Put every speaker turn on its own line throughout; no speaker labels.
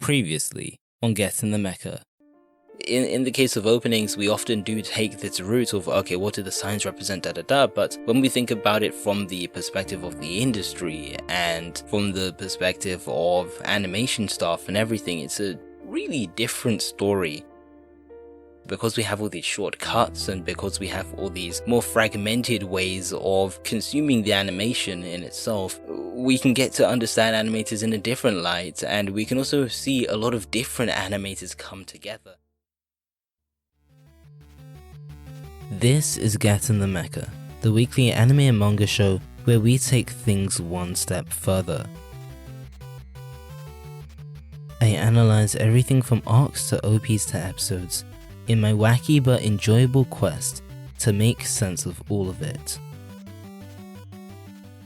Previously on Getting the Mecha. In the case of openings, we often do take this route of, okay, what do the signs represent, but when we think about it from the perspective of the industry and from the perspective of animation staff and everything, it's a really different story. Because we have all these shortcuts and because we have all these more fragmented ways of consuming the animation in itself, we can get to understand animators in a different light, and we can also see a lot of different animators come together. This is Getting the Mecha, the weekly anime and manga show where we take things one step further. I analyze everything from arcs to OPs to episodes, in my wacky but enjoyable quest to make sense of all of it.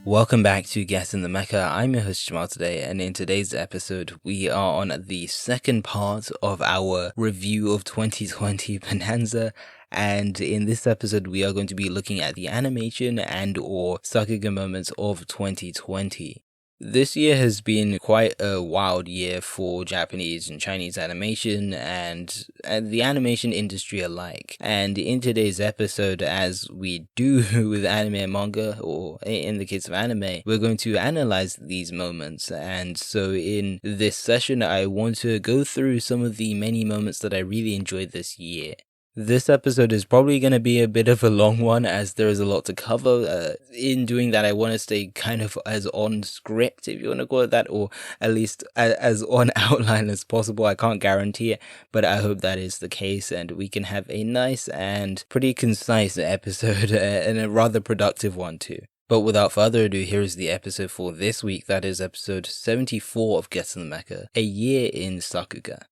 Welcome back to Getting the Mecha. I'm your host Jamal today, and in today's episode we are on the second part of our review of 2020 Bonanza, and in this episode we are going to be looking at the animation and or Sakuga moments of 2020. This year has been quite a wild year for Japanese and Chinese animation and the animation industry alike. And in today's episode, as we do with anime and manga, or in the case of anime, we're going to analyze these moments. And so in this session, I want to go through some of the many moments that I really enjoyed this year. This episode is probably going to be a bit of a long one as there is a lot to cover. In doing that, I want to stay kind of as on script, if you want to call it that, or at least as on outline as possible. I can't guarantee it, but I hope that is the case and we can have a nice and pretty concise episode and a rather productive one too. But without further ado, here is the episode for this week. That is episode 74 of Getting the Mecha, A Year in Sakuga.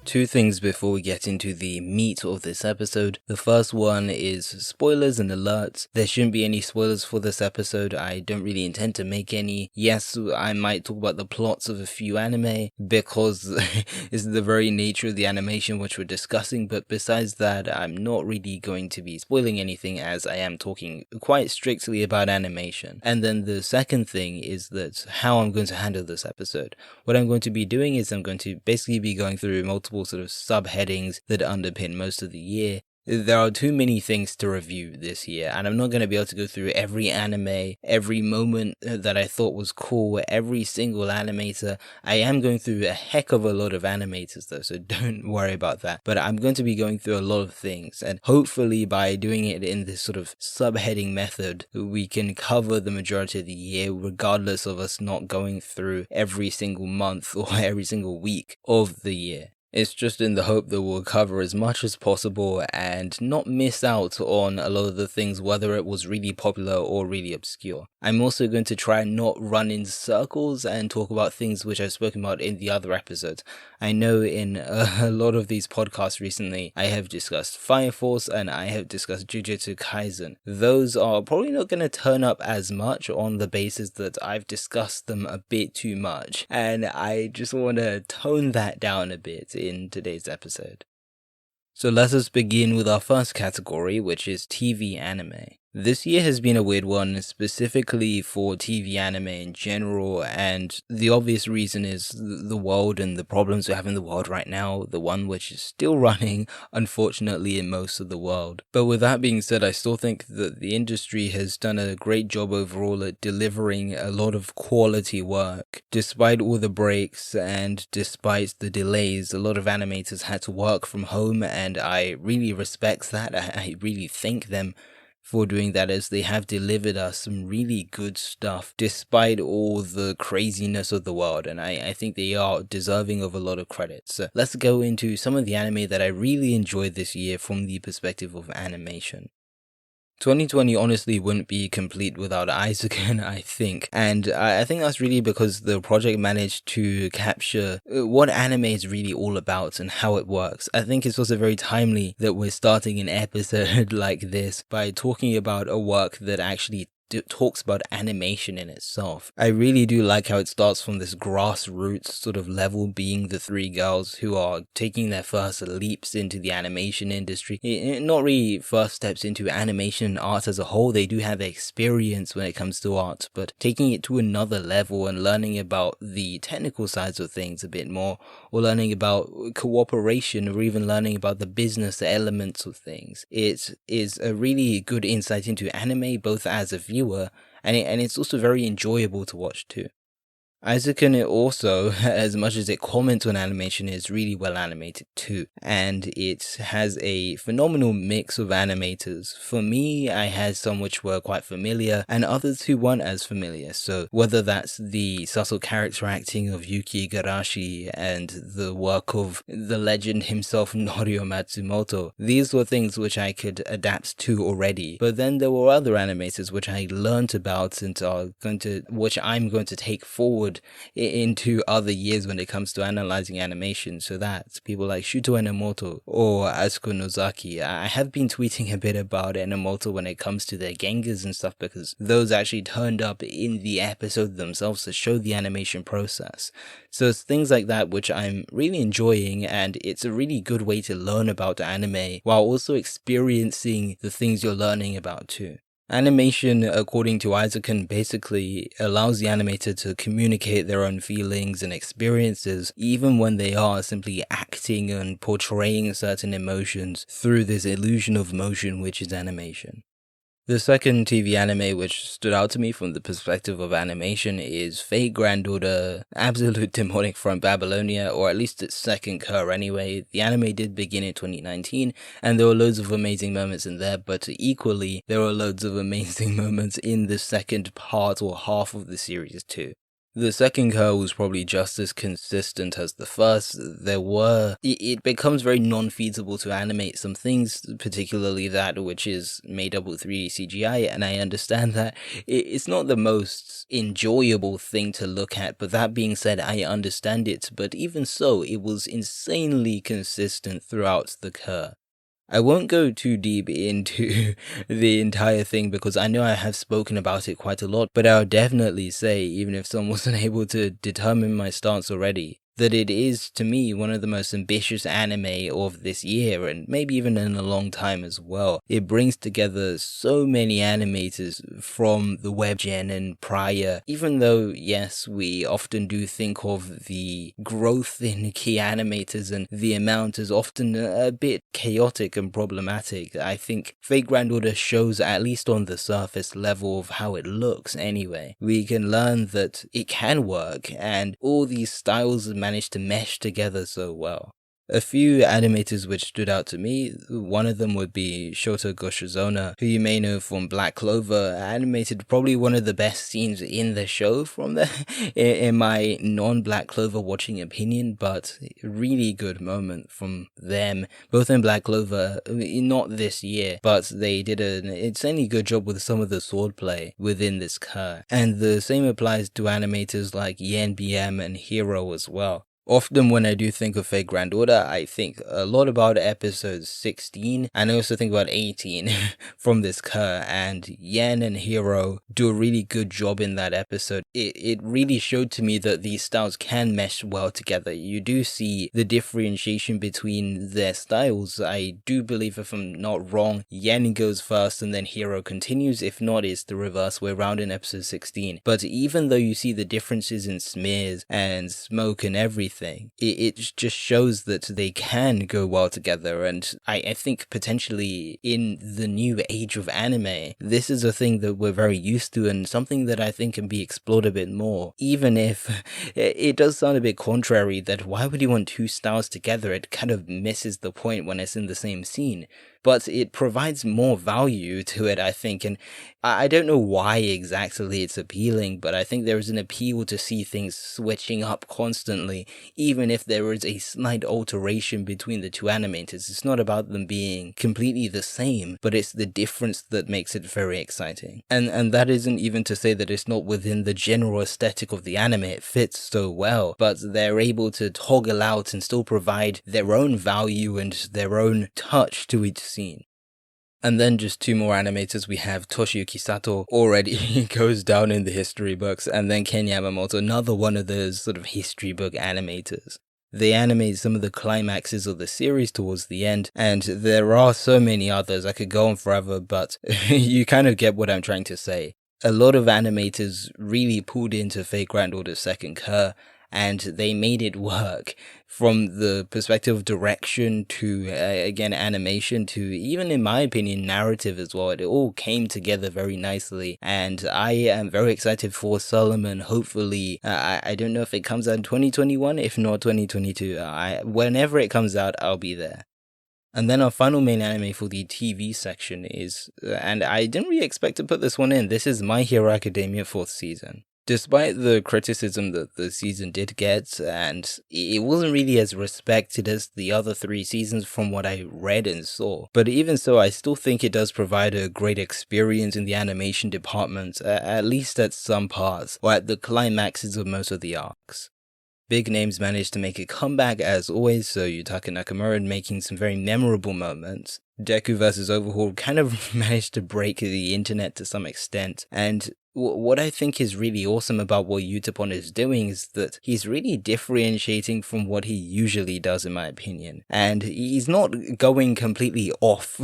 Two things before we get into the meat of this episode. The first one is spoilers and alerts. There shouldn't be any spoilers for this episode. I don't really intend to make any. Yes, I might talk about the plots of a few anime because it's the very nature of the animation which we're discussing, but besides that, I'm not really going to be spoiling anything as I am talking quite strictly about animation. And then the second thing is that how I'm going to handle this episode. What I'm going to be doing is I'm going to basically be going through multiple sort of subheadings that underpin most of the year. There are too many things to review this year, and I'm not going to be able to go through every anime, every moment that I thought was cool, every single animator. I am going through a heck of a lot of animators though, so don't worry about that. But I'm going to be going through a lot of things, and hopefully by doing it in this sort of subheading method, we can cover the majority of the year, regardless of us not going through every single month or every single week of the year. It's just in the hope that we'll cover as much as possible and not miss out on a lot of the things, whether it was really popular or really obscure. I'm also going to try and not run in circles and talk about things which I've spoken about in the other episodes. I know in a lot of these podcasts recently, I have discussed Fire Force and I have discussed Jujutsu Kaisen. Those are probably not going to turn up as much on the basis that I've discussed them a bit too much. And I just want to tone that down a bit in today's episode. So let us begin with our first category, which is TV anime. This year has been a weird one, specifically for TV anime in general, and the obvious reason is the world and the problems we have in the world right now, the one which is still running, unfortunately, in most of the world. But with that being said, I still think that the industry has done a great job overall at delivering a lot of quality work. Despite all the breaks and despite the delays, a lot of animators had to work from home, and I really respect that. I really thank them for doing that, as they have delivered us some really good stuff despite all the craziness of the world, and I think they are deserving of a lot of credit. So let's go into some of the anime that I really enjoyed this year from the perspective of animation. 2020 honestly wouldn't be complete without Aizuken, I think. And I think that's really because the project managed to capture what anime is really all about and how it works. I think it's also very timely that we're starting an episode like this by talking about a work that actually talks about animation in itself. I really do like how it starts from this grassroots sort of level, being the three girls who are taking their first leaps into the animation industry. Not really first steps into animation and art as a whole. They do have experience when it comes to art, but taking it to another level and learning about the technical sides of things a bit more, or learning about cooperation, or even learning about the business elements of things. It is a really good insight into anime, both as a viewer, and it's also very enjoyable to watch too. Aizuken also, as much as it comments on animation, is really well animated too, and it has a phenomenal mix of animators. For me, I had some which were quite familiar, and others who weren't as familiar, so whether that's the subtle character acting of Yuki Igarashi and the work of the legend himself Norio Matsumoto, these were things which I could adapt to already, but then there were other animators which I learnt about and which I'm going to take forward into other years when it comes to analyzing animation. So that's people like Shuuto Enomoto or Atsuko Nozaki. I have been tweeting a bit about Enomoto when it comes to their Gengas and stuff, because those actually turned up in the episode themselves to show the animation process. So it's things like that which I'm really enjoying, and it's a really good way to learn about anime while also experiencing the things you're learning about too. Animation, according to Aizuken, basically allows the animator to communicate their own feelings and experiences, even when they are simply acting and portraying certain emotions through this illusion of motion, which is animation. The second TV anime which stood out to me from the perspective of animation is Fate Granddaughter, Absolute Demonic from Babylonia, or at least its second cour anyway. The anime did begin in 2019, and there were loads of amazing moments in there, but equally, there were loads of amazing moments in the second part or half of the series too. The second cour was probably just as consistent as the first. It becomes very non-feasible to animate some things, particularly that which is made up with 3D CGI, and I understand that it's not the most enjoyable thing to look at, but that being said, I understand it, but even so, it was insanely consistent throughout the cour. I won't go too deep into the entire thing because I know I have spoken about it quite a lot, but I'll definitely say, even if someone wasn't able to determine my stance already, that it is, to me, one of the most ambitious anime of this year, and maybe even in a long time as well. It brings together so many animators from the web gen and prior, even though, yes, we often do think of the growth in key animators and the amount as often a bit chaotic and problematic. I think Fate Granddaughter shows, at least on the surface level of how it looks anyway. We can learn that it can work, and all these styles managed to mesh together so well. A few animators which stood out to me, one of them would be Shota Goshozona, who you may know from Black Clover, animated probably one of the best scenes in the show from the, in my non-Black Clover watching opinion, but really good moment from them, both in Black Clover, not this year, but they did an insanely good job with some of the swordplay within this cour. And the same applies to animators like Yen BM and Hero as well. Often when I do think of Fate Granddaughter, I think a lot about episode 16, and I also think about 18 from this cour, and Yen and Hero do a really good job in that episode. It really showed to me that these styles can mesh well together. You do see the differentiation between their styles. I do believe, if I'm not wrong, Yen goes first and then Hero continues. If not, it's the reverse way around in episode 16. But even though you see the differences in smears and smoke and everything, it just shows that they can go well together, and I think potentially in the new age of anime, this is a thing that we're very used to and something that I think can be explored a bit more, even if it does sound a bit contrary that why would you want two styles together? It kind of misses the point when it's in the same scene. But it provides more value to it, I think, and I don't know why exactly it's appealing, but I think there is an appeal to see things switching up constantly, even if there is a slight alteration between the two animators. It's not about them being completely the same, but it's the difference that makes it very exciting. And that isn't even to say that it's not within the general aesthetic of the anime, it fits so well, but they're able to toggle out and still provide their own value and their own touch to each scene. And then just two more animators. We have Toshiyuki Sato, already goes down in the history books, and then Ken Yamamoto, another one of those sort of history book animators. They animate some of the climaxes of the series towards the end, and there are so many others. I could go on forever, but you kind of get what I'm trying to say. A lot of animators really pulled into Fate Grand Order's second Cur, and they made it work. From the perspective of direction to, again, animation to, even in my opinion, narrative as well. It all came together very nicely, and I am very excited for Solomon. Hopefully, I don't know if it comes out in 2021, if not 2022. Whenever it comes out, I'll be there. And then our final main anime for the TV section is, and I didn't really expect to put this one in, this is My Hero Academia 4th season. Despite the criticism that the season did get, and it wasn't really as respected as the other 3 seasons from what I read and saw, but even so, I still think it does provide a great experience in the animation department, at least at some parts, or at the climaxes of most of the arcs. Big names managed to make a comeback as always, so Yutaka and Nakamura making some very memorable moments. Deku vs. Overhaul kind of managed to break the internet to some extent, and what I think is really awesome about what Yutapon is doing is that he's really differentiating from what he usually does, in my opinion. And he's not going completely off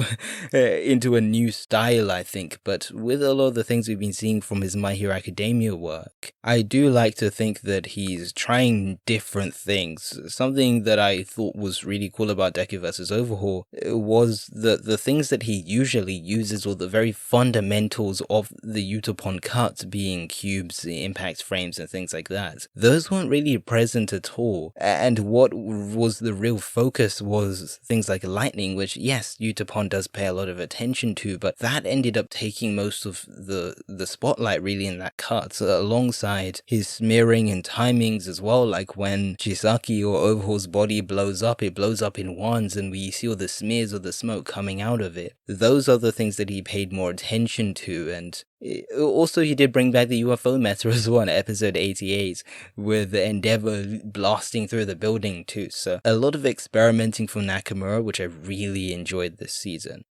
into a new style, I think, but with a lot of the things we've been seeing from his My Hero Academia work, I do like to think that he's trying different things. Something that I thought was really cool about Deku vs. Overhaul was that the things that he usually uses, or the very fundamentals of the Yutapon cut, being cubes, impact frames, and things like that, those weren't really present at all. And what was the real focus was things like lightning, which, yes, Yutapon does pay a lot of attention to, but that ended up taking most of the spotlight really in that cut, alongside his smearing and timings as well, like when Chisaki or Overhaul's body blows up, it blows up in ones, and we see all the smears of the smoke coming out of it. Those are the things that he paid more attention to, and also, he did bring back the UFO meta as well in episode 88, with Endeavor blasting through the building too, so a lot of experimenting from Nakamura, which I really enjoyed this season.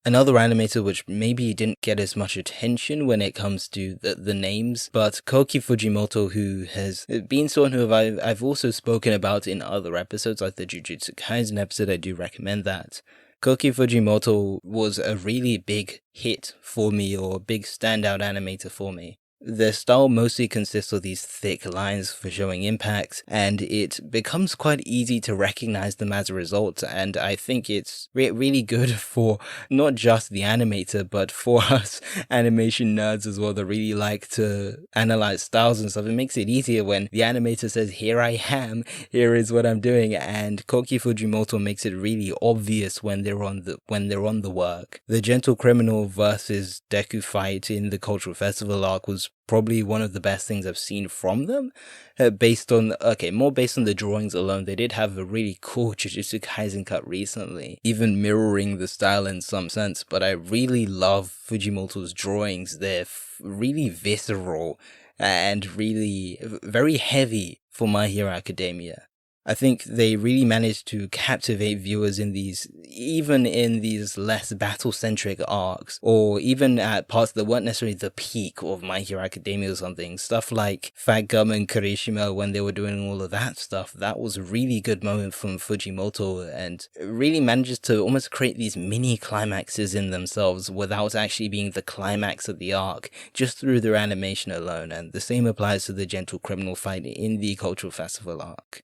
Another animator which maybe didn't get as much attention when it comes to the names, but Koki Fujimoto, who has been someone who I've also spoken about in other episodes, like the Jujutsu Kaisen episode. I do recommend that. Koki Fujimoto was a really big hit for me, or a big standout animator for me. Their style mostly consists of these thick lines for showing impact, and it becomes quite easy to recognize them as a result, and I think it's really good for not just the animator, but for us animation nerds as well that really like to analyze styles and stuff. It makes it easier when the animator says, here I am, here is what I'm doing, and Koki Fujimoto makes it really obvious when they're on the work. The Gentle Criminal versus Deku fight in the Cultural Festival arc was probably one of the best things I've seen from them, more based on the drawings alone. They did have a really cool Jujutsu Kaisen cut recently, even mirroring the style in some sense, but I really love Fujimoto's drawings. They're really visceral and really very heavy for My Hero Academia. I think they really managed to captivate viewers even in these less battle-centric arcs, or even at parts that weren't necessarily the peak of My Hero Academia or something. Stuff like Fat Gum and Kirishima, when they were doing all of that stuff, that was a really good moment from Fujimoto, and really manages to almost create these mini climaxes in themselves without actually being the climax of the arc, just through their animation alone. And the same applies to the Gentle Criminal fight in the Cultural Festival arc.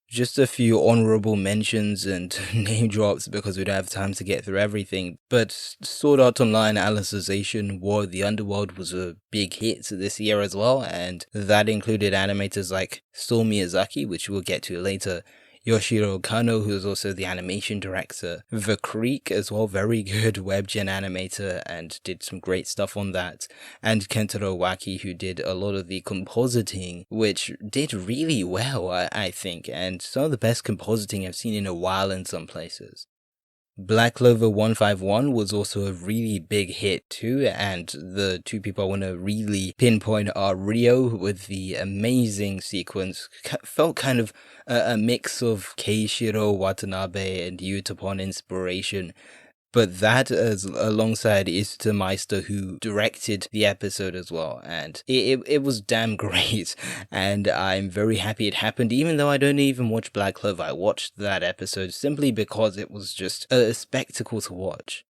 Just a few honorable mentions and name drops because we don't have time to get through everything, but Sword Art Online Alicization War of the Underworld was a big hit this year as well, and that included animators like Storm Miyazaki, which we'll get to later, Yoshihiro Kanno, who is also the animation director, Vercreek as well, very good webgen animator and did some great stuff on that, and Kentaro Waki, who did a lot of the compositing, which did really well, I think, and some of the best compositing I've seen in a while in some places. Black Clover 151 was also a really big hit too, and the two people I want to really pinpoint are riooo with the amazing sequence. Felt kind of a mix of Keishiro Watanabe and Yutapon inspiration. But that as alongside Isuta Meister, who directed the episode as well, and it was damn great, and I'm very happy it happened, even though I don't even watch Black Clover. I watched that episode simply because it was just a spectacle to watch.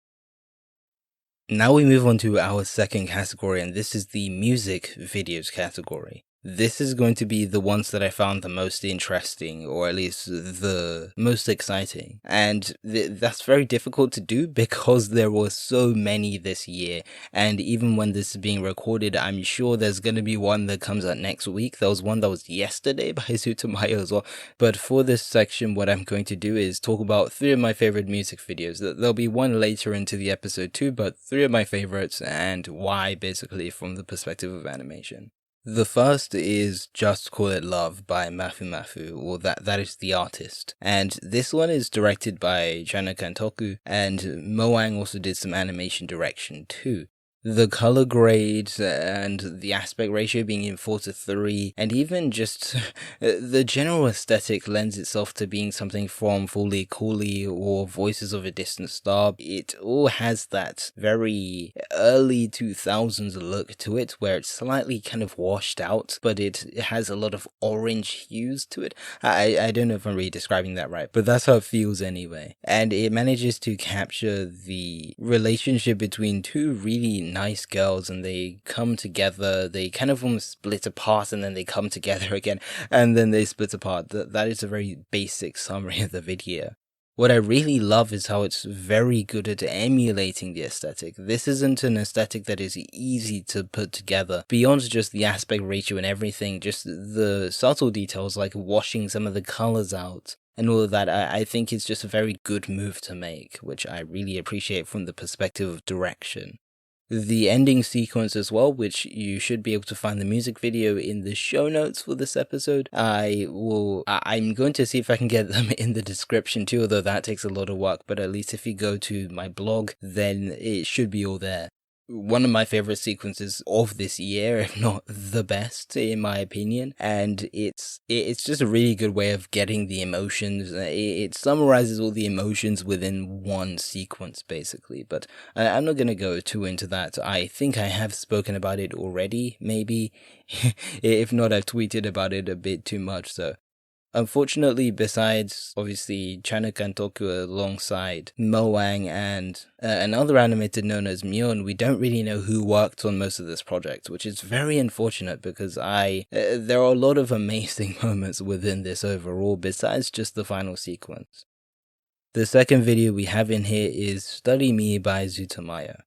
Now we move on to our second category, and this is the music videos category. This is going to be the ones that I found the most interesting, or at least the most exciting. And that's very difficult to do because there were so many this year. And even when this is being recorded, I'm sure there's going to be one that comes out next week. There was one that was yesterday by Tsutomayo as well. But for this section, what I'm going to do is talk about 3 of my favorite music videos. There'll be one later into the episode too, but 3 of my favorites and why, basically, from the perspective of animation. The first is Just Call It Love by Mafu Mafu, or that is the artist. And this one is directed by Chana Kantoku, and Moang also did some animation direction too. The color grades and the aspect ratio being in 4:3, and even just the general aesthetic lends itself to being something from Fully Cooley or Voices of a Distant Star. It all has that very early 2000s look to it, where it's slightly kind of washed out, but it has a lot of orange hues to it. I don't know if I'm really describing that right, but that's how it feels anyway. And it manages to capture the relationship between 2 really nice girls, and they come together, they kind of almost split apart, and then they come together again, and then they split apart. That is a very basic summary of the video. What I really love is how it's very good at emulating the aesthetic. This isn't an aesthetic that is easy to put together. Beyond just the aspect ratio and everything, just the subtle details like washing some of the colors out and all of that, I think it's just a very good move to make, which I really appreciate from the perspective of direction. The ending sequence as well, which you should be able to find the music video in the show notes for this episode. I'm going to see if I can get them in the description too, although that takes a lot of work, but at least if you go to my blog, then it should be all there. One of my favorite sequences of this year, if not the best, in my opinion, and it's just a really good way of getting the emotions. It summarizes all the emotions within one sequence, basically, but I'm not going to go too into that. I think I have spoken about it already, maybe. If not, I've tweeted about it a bit too much, so. Unfortunately, besides, obviously, Chana Kantoku alongside Moang and another animator known as Myon, we don't really know who worked on most of this project, which is very unfortunate because there are a lot of amazing moments within this overall, besides just the final sequence. The second video we have in here is Study Me by Tsutomayo.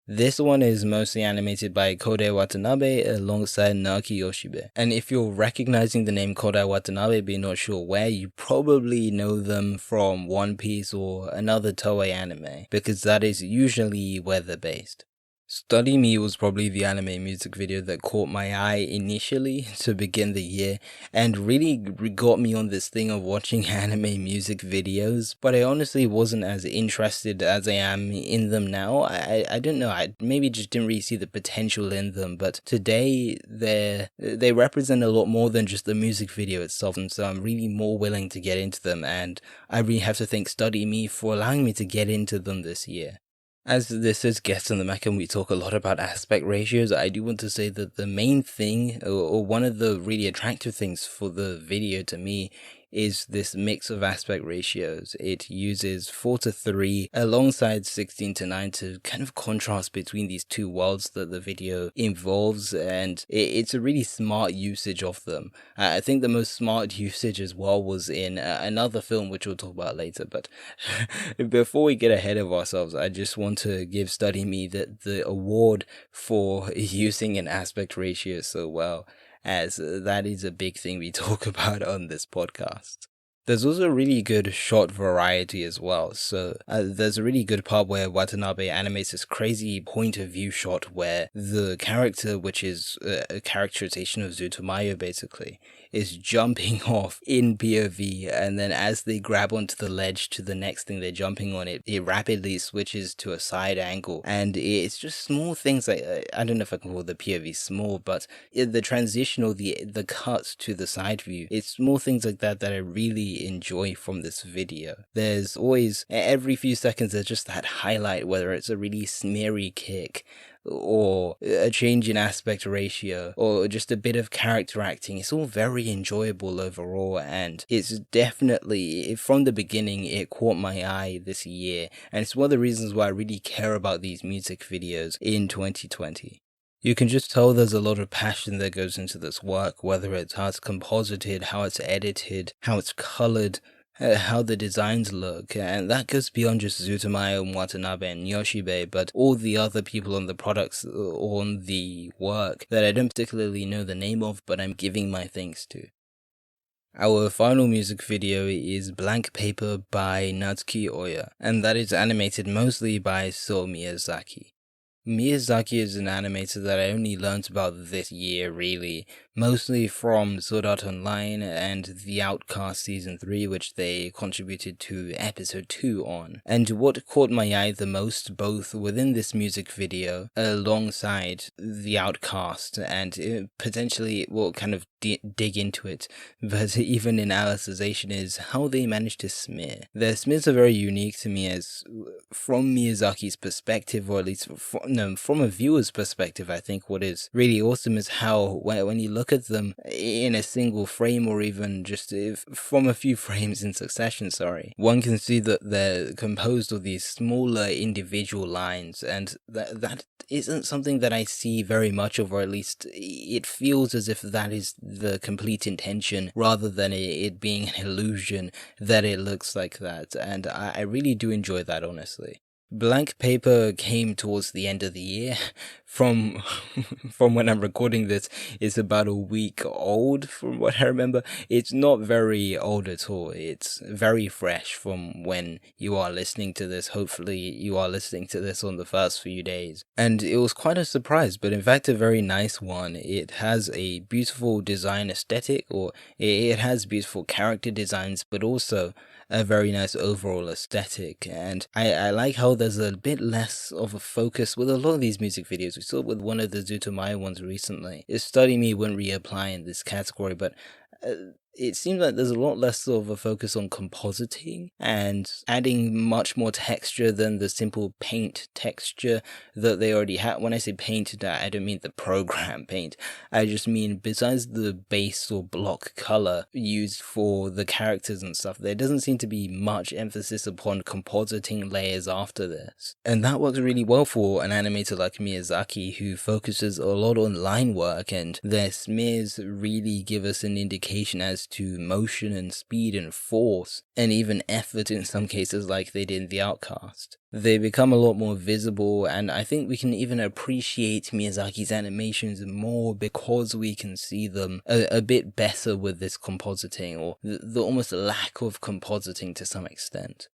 This one is mostly animated by Kodai Watanabe alongside Naoki Yoshibe. And if you're recognizing the name Kodai Watanabe but you're not sure where, you probably know them from One Piece or another Toei anime, because that is usually where they're based. Study Me was probably the anime music video that caught my eye initially to begin the year and really got me on this thing of watching anime music videos, but I honestly wasn't as interested as I am in them now. I don't know, I maybe just didn't really see the potential in them, but today they represent a lot more than just the music video itself, and so I'm really more willing to get into them, and I really have to thank Study Me for allowing me to get into them this year. As this is Guest on the Mecha and we talk a lot about aspect ratios, I do want to say that the main thing, or one of the really attractive things for the video to me, is this mix of aspect ratios. It uses 4:3 alongside 16:9 to kind of contrast between these two worlds that the video involves, and it's a really smart usage of them. I think the most smart usage as well was in another film, which we'll talk about later, but before we get ahead of ourselves, I just want to give Study Me the award for using an aspect ratio so well, as that is a big thing we talk about on this podcast. There's also really good shot variety as well. So there's a really good part where Watanabe animates this crazy point of view shot where the character, which is a characterization of Tsutomayo basically, is jumping off in POV, and then as they grab onto the ledge to the next thing they're jumping on, it rapidly switches to a side angle, and it's just small things like, I don't know if I can call the POV small, but the transition or the cut to the side view, it's small things like that that I really really enjoy from this video. There's always, every few seconds, there's just that highlight, whether it's a really smeary kick, or a change in aspect ratio, or just a bit of character acting. It's all very enjoyable overall, and it's definitely, from the beginning, it caught my eye this year, and it's one of the reasons why I really care about these music videos in 2020. You can just tell there's a lot of passion that goes into this work, whether it's how it's composited, how it's edited, how it's colored, how the designs look, and that goes beyond just Zutomayo and Watanabe and Yoshibe, but all the other people on the products, on the work, that I don't particularly know the name of, but I'm giving my thanks to. Our final music video is Blank Paper by Natsuki Oya, and that is animated mostly by So Miyazaki. Miyazaki is an animator that I only learned about this year, really, mostly from Sword Art Online and The Outcast Season 3, which they contributed to Episode 2 on. And what caught my eye the most, both within this music video, alongside The Outcast, and potentially we'll kind of dig into it, but even in Alicization, is how they managed to smear. Their smears are very unique to me, as from Miyazaki's perspective, or at least from a viewer's perspective, I think what is really awesome is how when you look at them in a single frame, or even just from a few frames in succession, one can see that they're composed of these smaller individual lines, and that isn't something that I see very much of, or at least it feels as if that is the complete intention, rather than it being an illusion that it looks like that, and I really do enjoy that, honestly. Blank Paper came towards the end of the year. From when I'm recording this, it's about a week old from what I remember. It's not very old at all. It's very fresh from when you are listening to this. Hopefully you are listening to this on the first few days. And it was quite a surprise, but in fact a very nice one. It has a beautiful design aesthetic, or it has beautiful character designs, but also a very nice overall aesthetic, and I like how there's a bit less of a focus with a lot of these music videos. We saw it with one of the Zutomayo ones recently. Study Me wouldn't reapply in this category, but it seems like there's a lot less of a focus on compositing and adding much more texture than the simple paint texture that they already had. When I say paint, I don't mean the program paint. I just mean besides the base or block color used for the characters and stuff, there doesn't seem to be much emphasis upon compositing layers after this. And that works really well for an animator like Miyazaki, who focuses a lot on line work, and their smears really give us an indication as to motion and speed and force, and even effort in some cases, like they did in The Outcast. They become a lot more visible, and I think we can even appreciate Miyazaki's animations more because we can see them a bit better with this compositing, or the almost lack of compositing to some extent.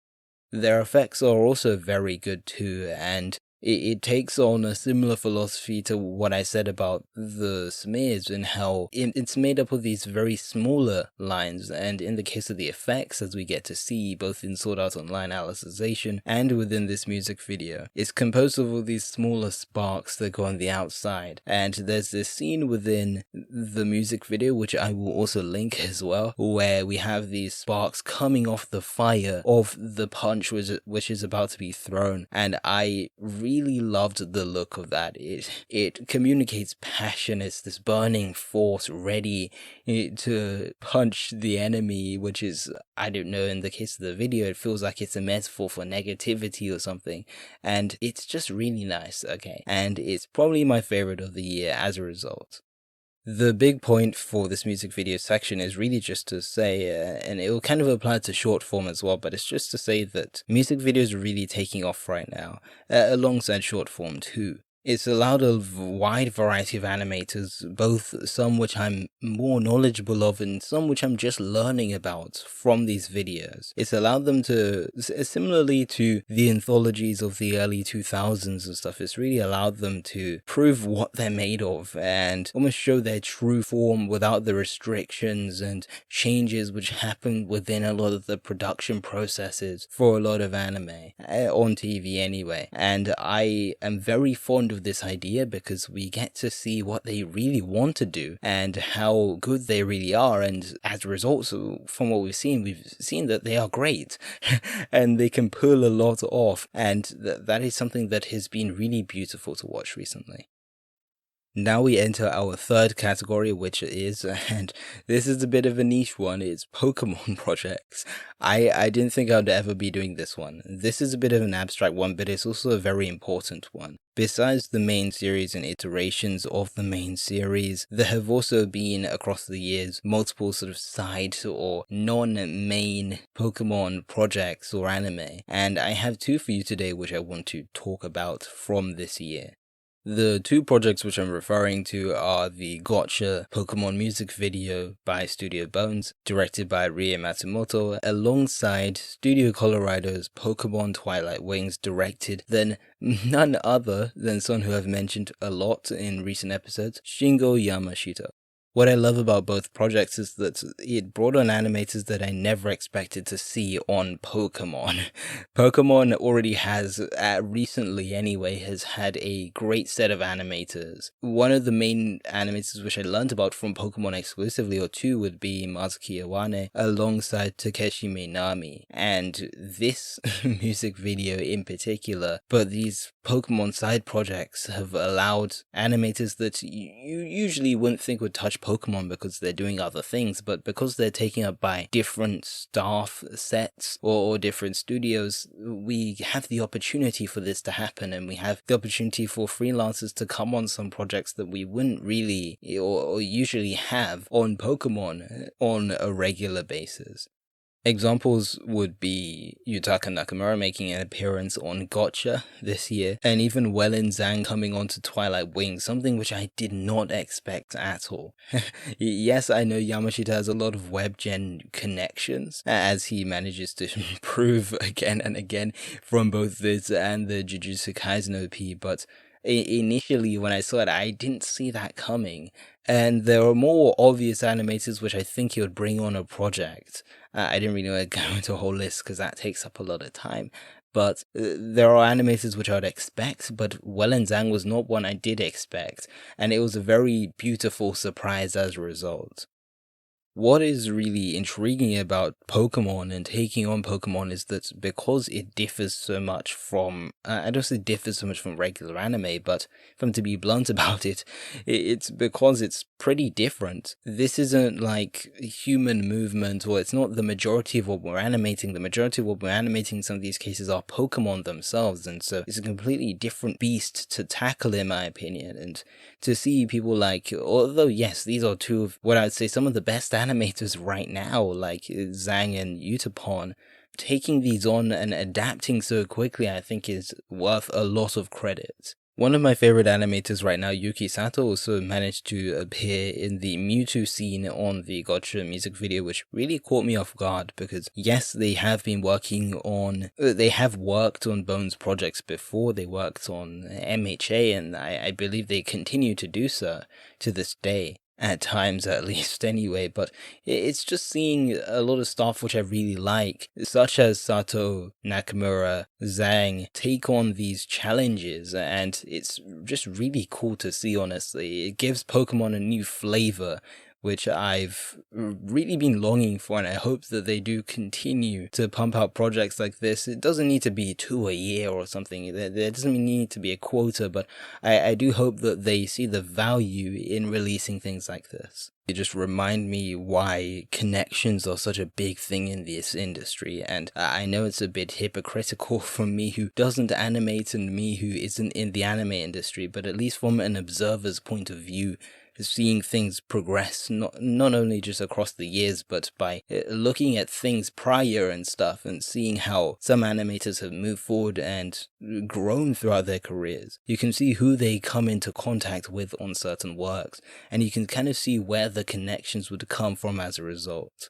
Their effects are also very good too, and it takes on a similar philosophy to what I said about the smears, and how it's made up of these very smaller lines, and in the case of the effects, as we get to see both in Sword Art Online Alicization and within this music video, it's composed of all these smaller sparks that go on the outside. And there's this scene within the music video, which I will also link as well, where we have these sparks coming off the fire of the punch which is about to be thrown, and I really loved the look of that. It communicates passion. It's this burning force ready to punch the enemy, which is, I don't know, in the case of the video, it feels like it's a metaphor for negativity or something, and it's just really nice, okay? And it's probably my favorite of the year as a result. The big point for this music video section is really just to say, and it will kind of apply to short form as well, but it's just to say that music videos are really taking off right now, alongside short form too. It's allowed a wide variety of animators, both some which I'm more knowledgeable of and some which I'm just learning about from these videos. It's allowed them to, similarly to the anthologies of the early 2000s and stuff, it's really allowed them to prove what they're made of and almost show their true form without the restrictions and changes which happen within a lot of the production processes for a lot of anime, on TV anyway. And I am very fond fond of this idea because we get to see what they really want to do and how good they really are. And as a result, so from what we've seen that they are great and they can pull a lot off. And that is something that has been really beautiful to watch recently. Now we enter our third category, which is, and this is a bit of a niche one, it's Pokemon projects. I didn't think I'd ever be doing this one. This is a bit of an abstract one, but it's also a very important one. Besides the main series and iterations of the main series, there have also been, across the years, multiple sort of side or non-main Pokemon projects or anime. And I have two for you today which I want to talk about from this year. The two projects which I'm referring to are the Gotcha Pokemon music video by Studio Bones, directed by Rie Matsumoto, alongside Studio Colorado's Pokemon Twilight Wings, directed then none other than someone who I've mentioned a lot in recent episodes, Shingo Yamashita. What I love about both projects is that it brought on animators that I never expected to see on Pokemon. Pokemon already has, recently anyway, has had a great set of animators. One of the main animators which I learned about from Pokemon exclusively, or two, would be Masaaki Iwane alongside Takeshi Minami. And this music video in particular, but these Pokemon side projects have allowed animators that you usually wouldn't think would touch Pokemon because they're doing other things, but because they're taken up by different staff sets or different studios, we have the opportunity for this to happen, and we have the opportunity for freelancers to come on some projects that we wouldn't really or usually have on Pokemon on a regular basis. Examples would be Yutaka Nakamura making an appearance on Gotcha this year, and even Wellen Zhang coming onto Twilight Wings, something which I did not expect at all. Yes, I know Yamashita has a lot of webgen connections, as he manages to prove again and again from both this and the Jujutsu Kaisen OP, but initially when I saw it, I didn't see that coming. And there are more obvious animators which I think he would bring on a project. I didn't really want to go into a whole list because that takes up a lot of time. But there are animators which I would expect, but Wellen Zhang was not one I did expect. And it was a very beautiful surprise as a result. What is really intriguing about Pokemon and taking on Pokemon is that because it differs so much from, I don't say differs so much from regular anime, but if I'm to be blunt about it, it's because it's pretty different. This isn't like human movement, or it's not the majority of what we're animating. The majority of what we're animating in some of these cases are Pokemon themselves, and so it's a completely different beast to tackle in my opinion. And to see people like, although yes, these are two of what I'd say some of the best animators right now, like Zhang and Utapon, taking these on and adapting so quickly, I think is worth a lot of credit. One of my favorite animators right now, Yuki Sato, also managed to appear in the Mewtwo scene on the Gotcha music video, which really caught me off guard because yes, they have worked on Bones projects before. They worked on MHA, and I believe they continue to do so to this day. At times, at least, anyway, but it's just seeing a lot of stuff which I really like, such as Sato, Nakamura, Zhang take on these challenges, and it's just really cool to see, honestly. It gives Pokemon a new flavor, which I've really been longing for, and I hope that they do continue to pump out projects like this. It doesn't need to be 2 a year or something. There doesn't need to be a quota, but I do hope that they see the value in releasing things like this. It just remind me why connections are such a big thing in this industry, and I know it's a bit hypocritical from me who doesn't animate and me who isn't in the anime industry, but at least from an observer's point of view, seeing things progress, not only just across the years, but by looking at things prior and stuff, and seeing how some animators have moved forward and grown throughout their careers. You can see who they come into contact with on certain works, and you can kind of see where the connections would come from as a result.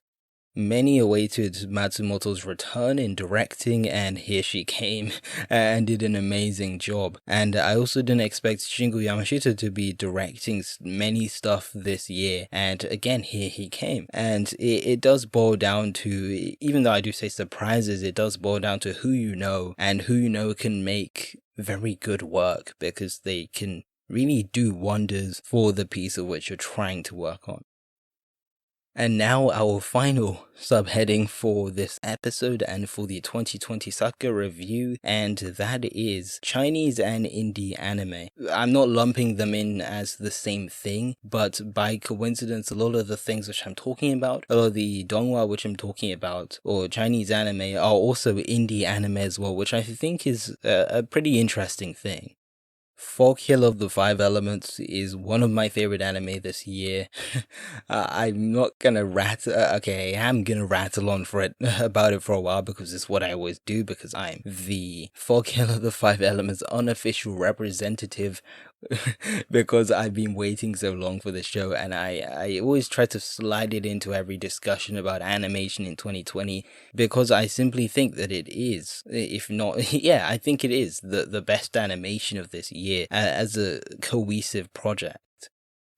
Many awaited Matsumoto's return in directing, and here she came and did an amazing job. And I also didn't expect Shingo Yamashita to be directing many stuff this year, and again, here he came. And it does boil down to, even though I do say surprises, it does boil down to who you know, and who you know can make very good work because they can really do wonders for the piece of which you're trying to work on. And now our final subheading for this episode and for the 2020 Sakuga review, and that is Chinese and indie anime. I'm not lumping them in as the same thing, but by coincidence, a lot of the things which I'm talking about, a lot of the donghua which I'm talking about, or Chinese anime, are also indie anime as well, which I think is a pretty interesting thing. Folk Hill of the Five Elements is one of my favorite anime this year. I'm not gonna okay, I am gonna rattle on about it for a while because it's what I always do, because I'm the Folk Hill of the Five Elements unofficial representative because I've been waiting so long for the show, and I always try to slide it into every discussion about animation in 2020 because I simply think that it is, if not, yeah, I think it is the best animation of this year as a cohesive project.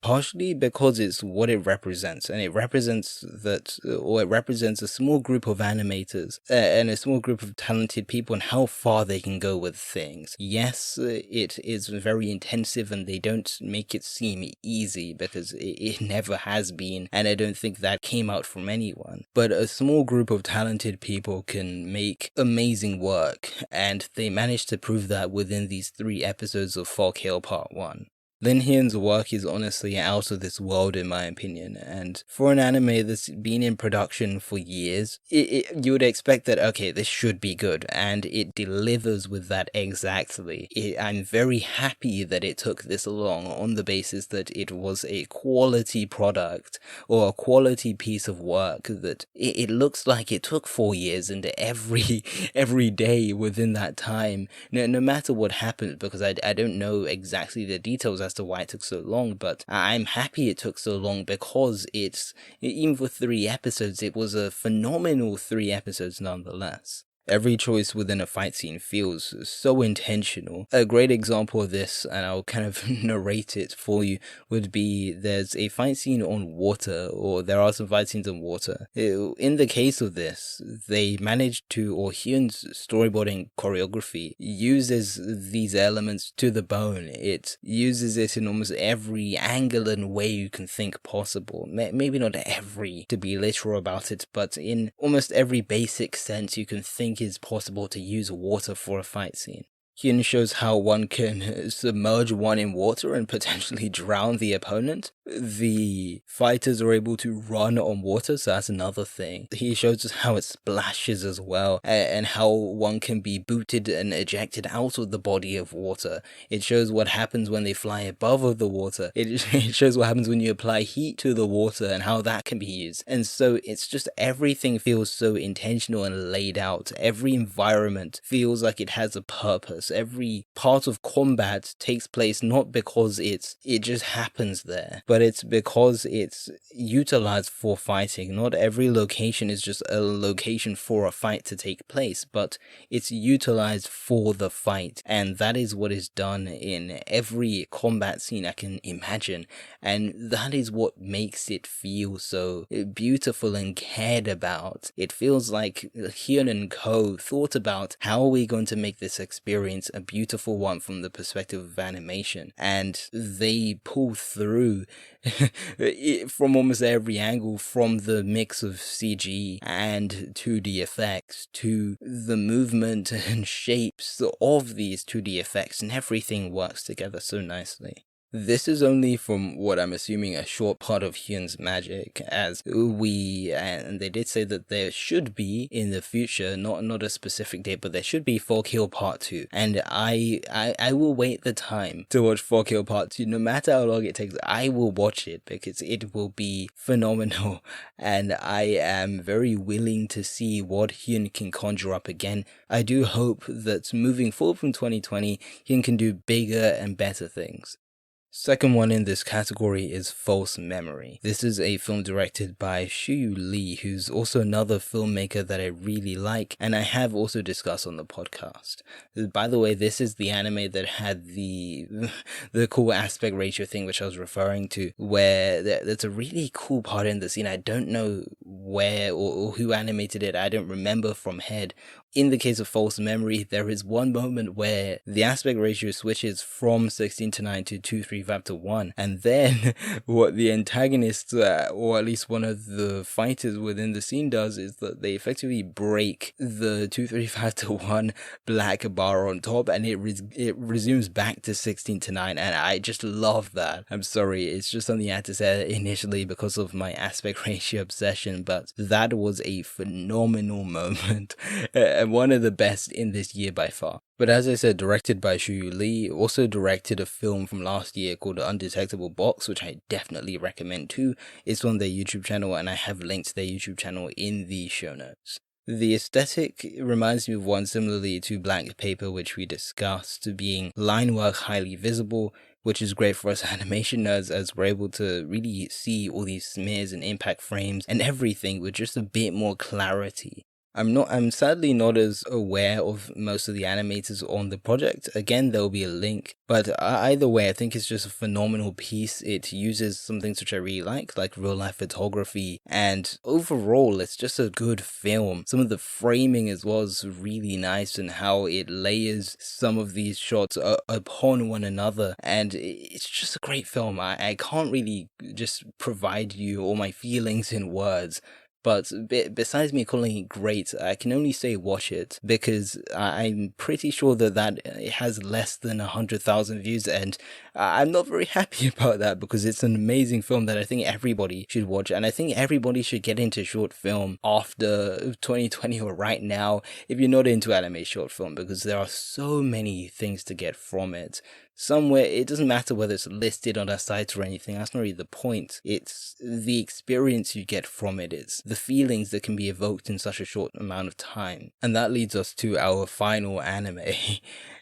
Partially because it's what it represents, and it represents a small group of animators and a small group of talented people and how far they can go with things. Yes, it is very intensive and they don't make it seem easy because it never has been, and I don't think that came out from anyone. But a small group of talented people can make amazing work, and they managed to prove that within these 3 episodes of Folk Hill Part 1. Lin Hyun's work is honestly out of this world in my opinion, and for an anime that's been in production for years, you would expect that, okay, this should be good, and it delivers with that exactly. I'm very happy that it took this long on the basis that it was a quality product, or a quality piece of work that it looks like it took 4 years, and every day within that time, no matter what happened, because I don't know exactly the details as to why it took so long, but I'm happy it took so long because even for 3 episodes, it was a phenomenal 3 episodes nonetheless. Every choice within a fight scene feels so intentional. A great example of this, and I'll kind of narrate it for you, would be there's a fight scene on water, or there are some fight scenes on water. In the case of this, they managed to, or Hyun's storyboarding choreography uses these elements to the bone. It uses it in almost every angle and way you can think possible. Maybe not every, to be literal about it, but in almost every basic sense you can think is possible to use water for a fight scene. Hyun shows how one can submerge one in water and potentially drown the opponent. The fighters are able to run on water, so that's another thing. He shows us how it splashes as well, and how one can be booted and ejected out of the body of water. It shows what happens when they fly above the water. It shows what happens when you apply heat to the water and how that can be used. And so it's just everything feels so intentional and laid out. Every environment feels like it has a purpose. Every part of combat takes place not because it just happens there, but it's because it's utilized for fighting. Not every location is just a location for a fight to take place, but it's utilized for the fight, and that is what is done in every combat scene I can imagine, and that is what makes it feel so beautiful and cared about. It feels like Hyun and Co thought about how are we going to make this experience a beautiful one from the perspective of animation, and they pull through from almost every angle, from the mix of CG and 2D effects to the movement and shapes of these 2D effects, and everything works together so nicely. This is only, from what I'm assuming, a short part of Hyun's magic, as and they did say that there should be in the future, not a specific date, but there should be Folk Hill Part 2, and I will wait the time to watch Folk Hill Part 2, no matter how long it takes. I will watch it because it will be phenomenal, and I am very willing to see what Hyun can conjure up again. I do hope that moving forward from 2020, Hyun can do bigger and better things. Second one in this category is False Memory. This is a film directed by Shu Lee, who's also another filmmaker that I really like, and I have also discussed on the podcast. By the way, this is the anime that had the cool aspect ratio thing which I was referring to, where there's a really cool part in the scene. I don't know where or who animated it, I don't remember from head, In the case of False Memory, there is one moment where the aspect ratio switches from 16:9 to 2:3:1, and then what the antagonist, or at least one of the fighters within the scene does, is that they effectively break the 2:3:1 black bar on top, and it resumes back to 16:9, and I just love that. I'm sorry, it's just something I had to say initially because of my aspect ratio obsession, but that was a phenomenal moment. And one of the best in this year by far. But as I said, directed by Shuyu Lee, also directed a film from last year called Undetectable Box, which I definitely recommend too. It's on their YouTube channel, and I have linked their YouTube channel in the show notes. The aesthetic reminds me of one similarly to Blank Paper, which we discussed, being line work highly visible, which is great for us animation nerds as we're able to really see all these smears and impact frames and everything with just a bit more clarity. I'm sadly not as aware of most of the animators on the project. Again, there'll be a link, but either way, I think it's just a phenomenal piece. It uses some things which I really like real life photography, and overall, it's just a good film. Some of the framing as well is really nice, and how it layers some of these shots upon one another, and it's just a great film. I can't really just provide you all my feelings in words. But besides me calling it great, I can only say watch it, because I'm pretty sure that it has less than 100,000 views, and I'm not very happy about that, because it's an amazing film that I think everybody should watch, and I think everybody should get into short film after 2020 or right now if you're not into anime short film, because there are so many things to get from it. Somewhere, it doesn't matter whether it's listed on our site or anything, that's not really the point. It's the experience you get from it, it's the feelings that can be evoked in such a short amount of time. And that leads us to our final anime,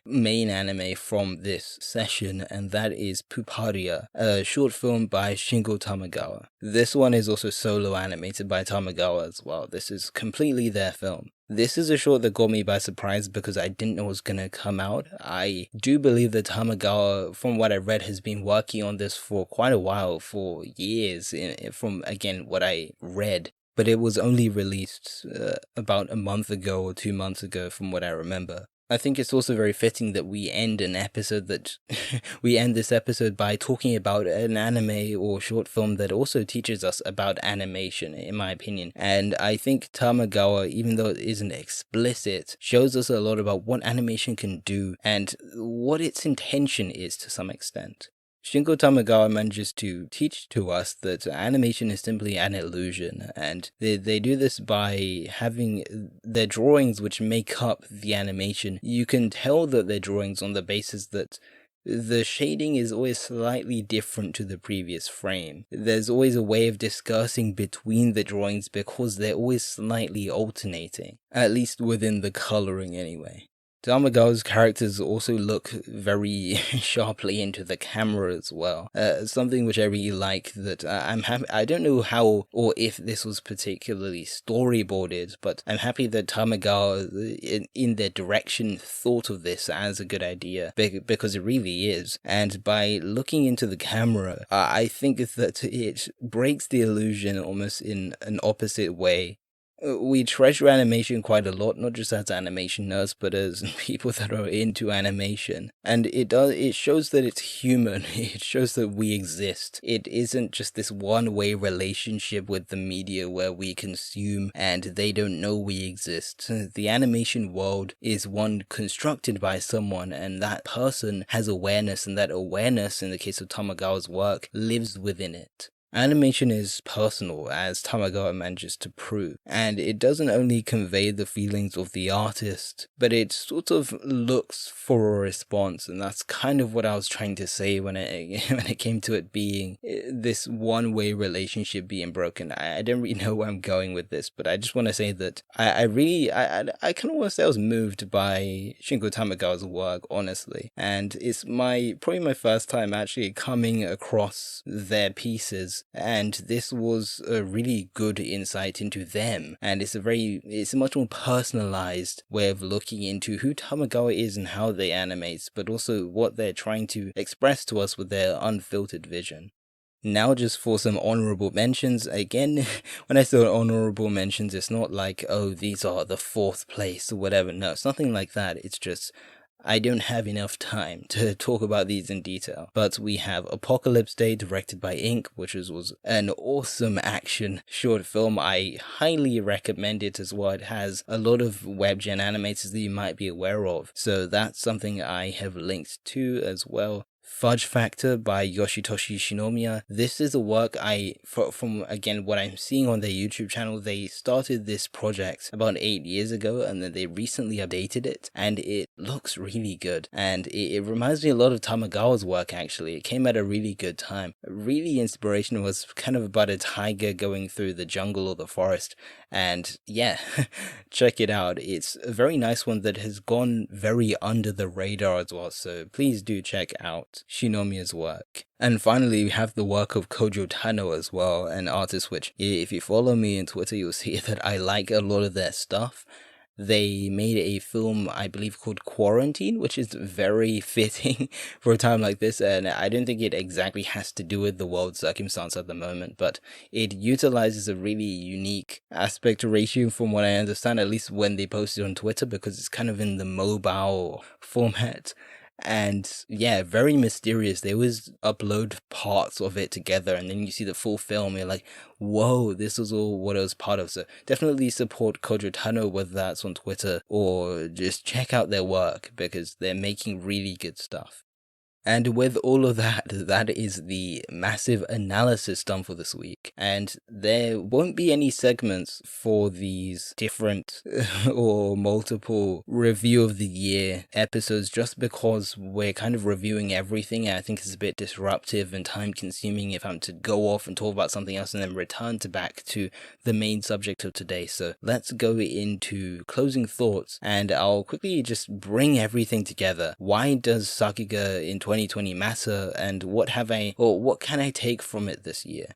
main anime from this session, and that is Puparia, a short film by Shingo Tamagawa. This one is also solo animated by Tamagawa as well. This is completely their film. This is a short that got me by surprise because I didn't know it was going to come out. I do believe that Tamagawa, from what I read, has been working on this for quite a while, for years, from, again, what I read. But it was only released about a month ago or 2 months ago, from what I remember. I think it's also very fitting that we end this episode by talking about an anime or short film that also teaches us about animation, in my opinion. And I think Tamagawa, even though it isn't explicit, shows us a lot about what animation can do and what its intention is to some extent. Shingo Tamagawa manages to teach to us that animation is simply an illusion, and they do this by having their drawings which make up the animation. You can tell that they're drawings on the basis that the shading is always slightly different to the previous frame. There's always a way of discussing between the drawings because they're always slightly alternating, at least within the coloring anyway. Tamagawa's characters also look very sharply into the camera as well. Something which I really like, that I'm happy. I don't know how or if this was particularly storyboarded, but I'm happy that Tamagawa, in their direction, thought of this as a good idea, because it really is. And by looking into the camera, I think that it breaks the illusion almost in an opposite way. We treasure animation quite a lot, not just as animation nerds, but as people that are into animation. And it shows that it's human. It shows that we exist. It isn't just this one-way relationship with the media where we consume and they don't know we exist. The animation world is one constructed by someone, and that person has awareness, and that awareness, in the case of Tamagawa's work, lives within it. Animation is personal, as Tamagawa manages to prove, and it doesn't only convey the feelings of the artist, but it sort of looks for a response, and that's kind of what I was trying to say when it came to it being this one-way relationship being broken. I don't really know where I'm going with this, but I just want to say that I kind of want to say I was moved by Shingo Tamagawa's work, honestly, and it's probably my first time actually coming across their pieces. And this was a really good insight into them, and it's a much more personalized way of looking into who Tamagawa is and how they animate, but also what they're trying to express to us with their unfiltered vision. Now just for some honorable mentions. Again, when I say honorable mentions, it's not like, oh, these are the 4th place or whatever. No, it's nothing like that. It's just I don't have enough time to talk about these in detail. But we have Apocalypse Day, directed by Ink, which was an awesome action short film. I highly recommend it as well. It has a lot of webgen animators that you might be aware of. So that's something I have linked to as well. Fudge Factor by Yoshitoshi Shinomiya. This is a work from again what I'm seeing on their YouTube channel, they started this project about 8 years ago and then they recently updated it and it looks really good. And it reminds me a lot of Tamagawa's work actually. It came at a really good time. Really inspirational. It was kind of about a tiger going through the jungle or the forest. And yeah, check it out. It's a very nice one that has gone very under the radar as well. So please do check out Shinomiya's work. And finally, we have the work of Kojo Tano as well, an artist which, if you follow me on Twitter, you'll see that I like a lot of their stuff. They made a film, I believe, called Quarantine, which is very fitting for a time like this, and I don't think it exactly has to do with the world circumstance at the moment, but it utilizes a really unique aspect ratio from what I understand, at least when they post it on Twitter, because it's kind of in the mobile format. And yeah, very mysterious. They always upload parts of it together and then you see the full film. You're like, whoa, this was all what I was part of. So definitely support Kojo Tano, whether that's on Twitter or just check out their work because they're making really good stuff. And with all of that, that is the massive analysis done for this week. And there won't be any segments for these different or multiple review of the year episodes just because we're kind of reviewing everything. And I think it's a bit disruptive and time consuming if I'm to go off and talk about something else and then return back to the main subject of today. So let's go into closing thoughts and I'll quickly just bring everything together. Why does Sakuga in 2020 matter and what can I take from it this year?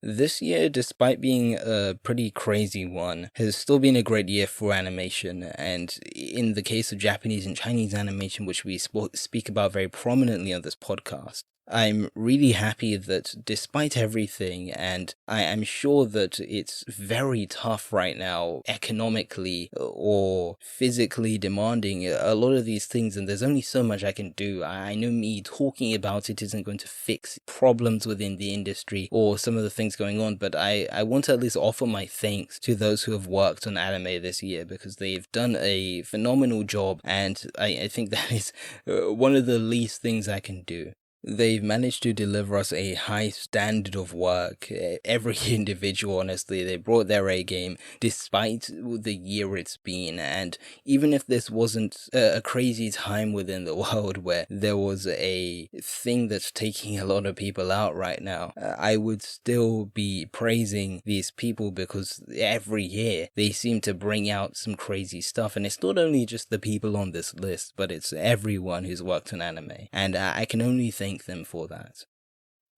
This year, despite being a pretty crazy one, has still been a great year for animation, and in the case of Japanese and Chinese animation, which we speak about very prominently on this podcast, I'm really happy that despite everything, and I'm sure that it's very tough right now, economically or physically demanding a lot of these things, and there's only so much I can do. I know me talking about it isn't going to fix problems within the industry or some of the things going on, but I want to at least offer my thanks to those who have worked on anime this year because they've done a phenomenal job, and I think that is one of the least things I can do. They've managed to deliver us a high standard of work. Every individual, honestly, they brought their A game despite the year it's been. And even if this wasn't a crazy time within the world where there was a thing that's taking a lot of people out right now, I would still be praising these people because every year they seem to bring out some crazy stuff. And it's not only just the people on this list, but it's everyone who's worked on anime. And I can only thank them for that.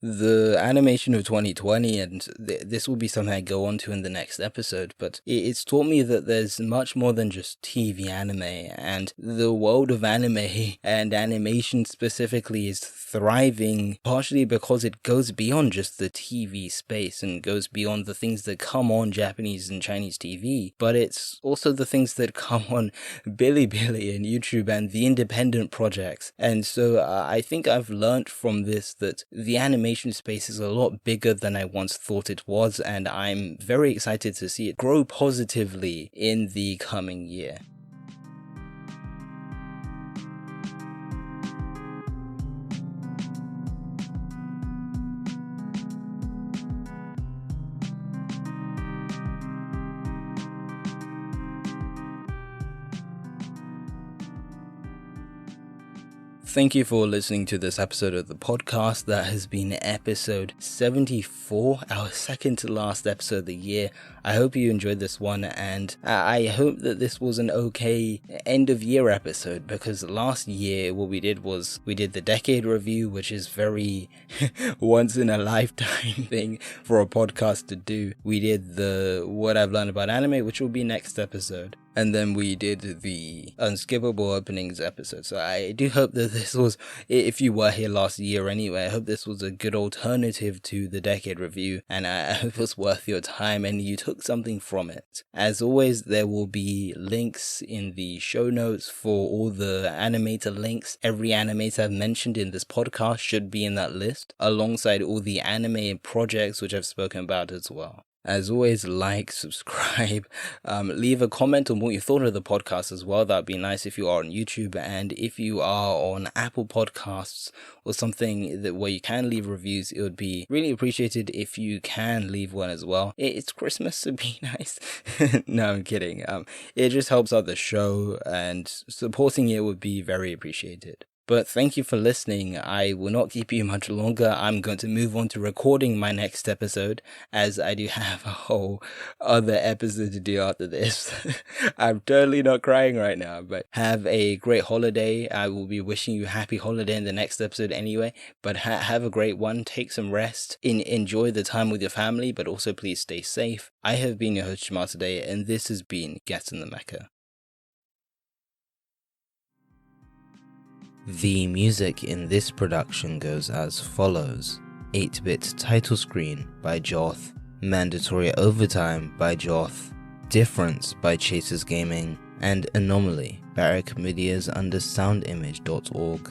The animation of 2020, and this will be something I go on to in the next episode, but it's taught me that there's much more than just TV anime, and the world of anime and animation specifically is thriving partially because it goes beyond just the TV space and goes beyond the things that come on Japanese and Chinese TV, but it's also the things that come on Bilibili and YouTube and the independent projects. And so I think I've learned from this that the animation space is a lot bigger than I once thought it was, and I'm very excited to see it grow positively in the coming year. Thank you for listening to this episode of the podcast. That has been episode 74, our second to last episode of the year. I hope you enjoyed this one, and I hope that this was an okay end of year episode, because last year what we did was we did the decade review, which is very once in a lifetime thing for a podcast to do. We did the what I've learned about anime, which will be next episode. And then we did the Unskippable Openings episode. So I do hope that this was, if you were here last year anyway, I hope this was a good alternative to the Decade Review, and I hope it was worth your time and you took something from it. As always, there will be links in the show notes for all the animator links. Every animator I've mentioned in this podcast should be in that list, alongside all the anime projects which I've spoken about as well. As always, like, subscribe, leave a comment on what you thought of the podcast as well. That'd be nice if you are on YouTube, and if you are on Apple Podcasts or something where you can leave reviews, it would be really appreciated if you can leave one as well. It's Christmas, so be nice. No, I'm kidding. It just helps out the show, and supporting it would be very appreciated. But thank you for listening. I will not keep you much longer. I'm going to move on to recording my next episode, as I do have a whole other episode to do after this. I'm totally not crying right now, but have a great holiday. I will be wishing you a happy holiday in the next episode anyway, but have a great one. Take some rest. Enjoy the time with your family, but also please stay safe. I have been your host, Shima, today, and this has been Get in the Mecha. The music in this production goes as follows: 8-bit title screen by Joth, Mandatory Overtime by Joth, Difference by Chasers Gaming, and Anomaly, Barrack Media's under soundimage.org.